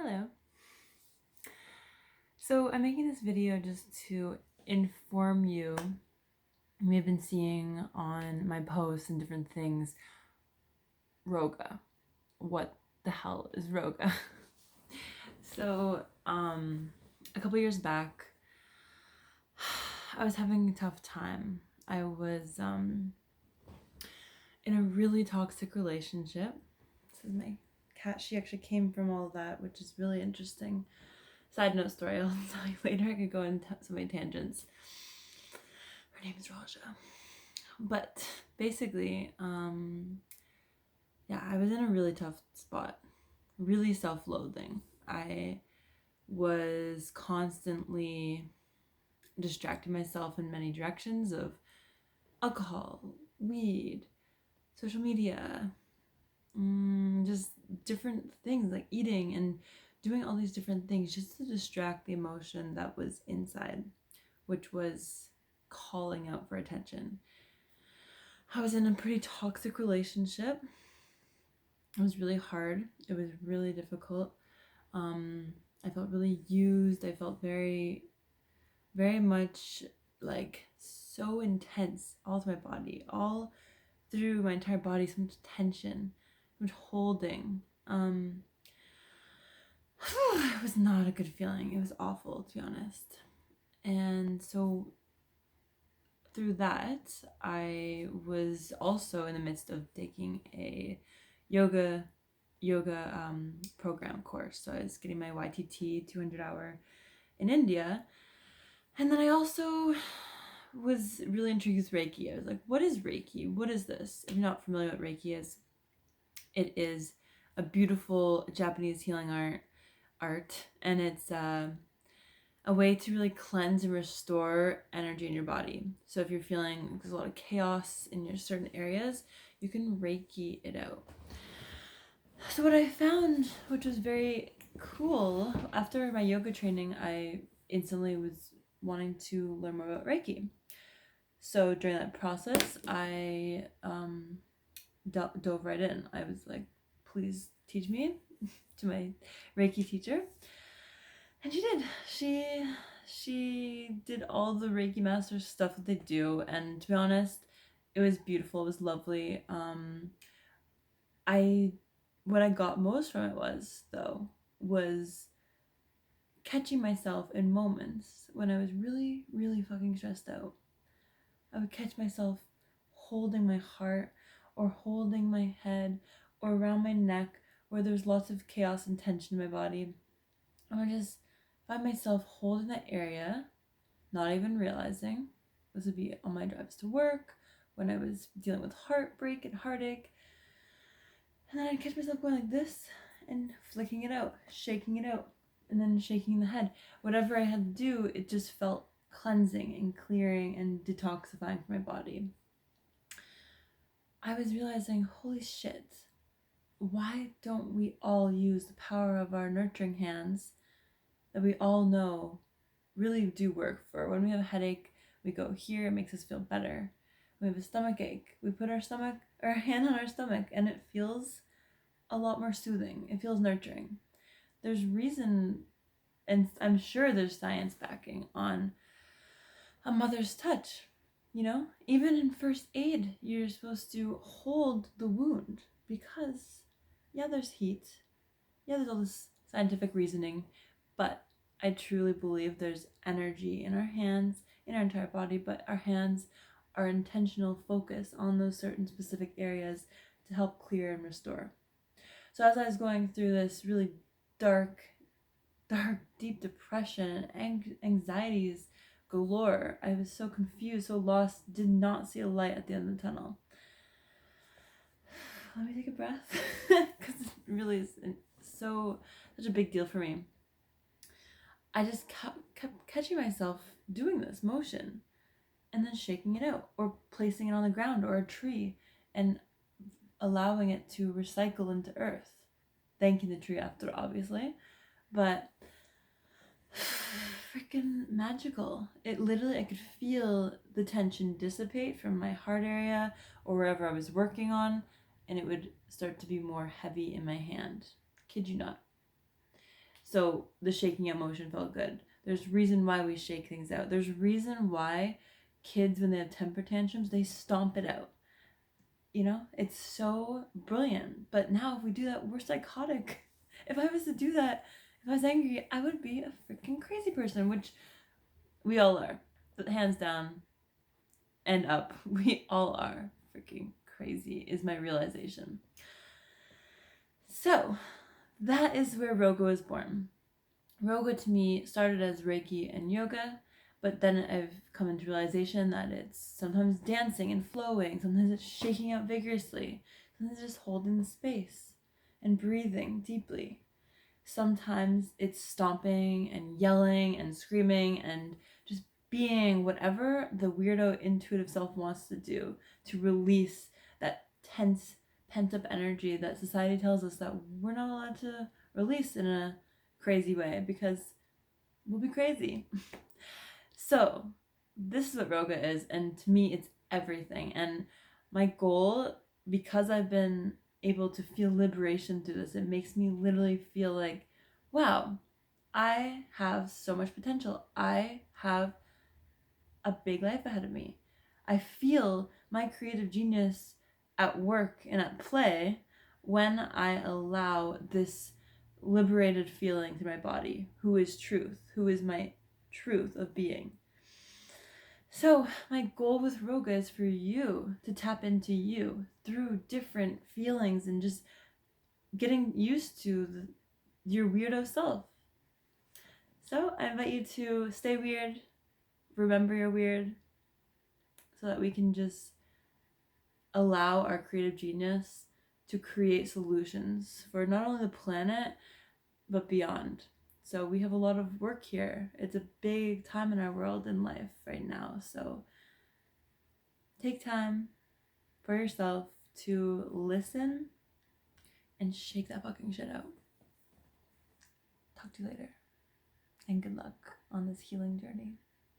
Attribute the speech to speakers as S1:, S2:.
S1: Hello. So I'm making this video just to inform you. You may have been seeing on my posts and different things, Roga. What the hell is Roga? So, a couple years back, I was having a tough time. I was in a really toxic relationship. This is my cat. She actually came from all of that, which is really interesting. Side note story, I'll tell you later. I could go into so many tangents. Her name is Roga. But basically, yeah, I was in a really tough spot, really self-loathing. I was constantly distracting myself in many directions of alcohol, weed, social media, just different things like eating and doing all these different things just to distract the emotion that was inside, which was calling out for attention. I was in a pretty toxic relationship. It was really hard. It was really difficult. I felt really used. I felt very, very much like so intense all through my body, all through my entire body, so much tension, so much holding. It was not a good feeling. It was awful, to be honest. And so through that, I was also in the midst of taking a yoga program course. So I was getting my YTT 200-hour in India. And then I also was really intrigued with Reiki. I was like, what is Reiki? What is this? If you're not familiar with Reiki is, it is a beautiful Japanese healing art, and it's a way to really cleanse and restore energy in your body. So if you're feeling there's a lot of chaos in your certain areas, you can Reiki it out. So what I found, which was very cool, after my yoga training, I instantly was wanting to learn more about Reiki. So during that process, I dove right in. I was like, please teach me, to my Reiki teacher. And she did. She did all the Reiki master stuff that they do, and to be honest, it was beautiful. It was lovely. I what I got most from it was catching myself in moments when I was really, really fucking stressed out. I would catch myself holding my heart or holding my head or around my neck where there's lots of chaos and tension in my body. I would just find myself holding that area, not even realizing. This would be on my drives to work, when I was dealing with heartbreak and heartache. And then I'd catch myself going like this and flicking it out, shaking it out, and then shaking the head. Whatever I had to do, it just felt cleansing and clearing and detoxifying for my body. I was realizing, holy shit, why don't we all use the power of our nurturing hands that we all know really do work for? When we have a headache, we go here, it makes us feel better. When we have a stomach ache, we put our hand on our stomach, and it feels a lot more soothing. It feels nurturing. There's reason, and I'm sure there's science backing on a mother's touch. Even in first aid, you're supposed to hold the wound because, yeah, there's heat. Yeah, there's all this scientific reasoning, but I truly believe there's energy in our hands, in our entire body, but our hands are intentional focus on those certain specific areas to help clear and restore. So as I was going through this really dark, deep depression and anxieties galore, I was so confused, so lost, did not see a light at the end of the tunnel. Let me take a breath, because it really is such a big deal for me. I just kept catching myself doing this motion and then shaking it out or placing it on the ground or a tree and allowing it to recycle into earth. Thanking the tree after, obviously, but freaking magical. It literally, I could feel the tension dissipate from my heart area or wherever I was working on, and it would start to be more heavy in my hand. Kid you not. So the shaking out motion felt good. There's reason why we shake things out. There's reason why kids, when they have temper tantrums, they stomp it out. You know, it's so brilliant. But now if we do that, we're psychotic. If I was to do that, if I was angry, I would be a freaking crazy person, which we all are. But hands down and up, we all are freaking crazy, is my realization. So that is where Roga was born. Roga to me started as Reiki and yoga, but then I've come into realization that it's sometimes dancing and flowing, sometimes it's shaking out vigorously, sometimes it's just holding the space and breathing deeply. Sometimes it's stomping and yelling and screaming and just being whatever the weirdo intuitive self wants to do to release that tense, pent up energy that society tells us that we're not allowed to release in a crazy way because we'll be crazy. So, this is what Roga is, and to me, it's everything. And my goal, because I've been able to feel liberation through this, it makes me literally feel like, wow, I have so much potential. I have a big life ahead of me. I feel my creative genius at work and at play when I allow this liberated feeling through my body, who is truth, who is my truth of being. So my goal with Roga is for you to tap into you through different feelings and just getting used to your weirdo self. So I invite you to stay weird, remember you're weird, so that we can just allow our creative genius to create solutions for not only the planet, but beyond. So we have a lot of work here. It's a big time in our world and life right now. So take time for yourself to listen and shake that fucking shit out. Talk to you later. And good luck on this healing journey.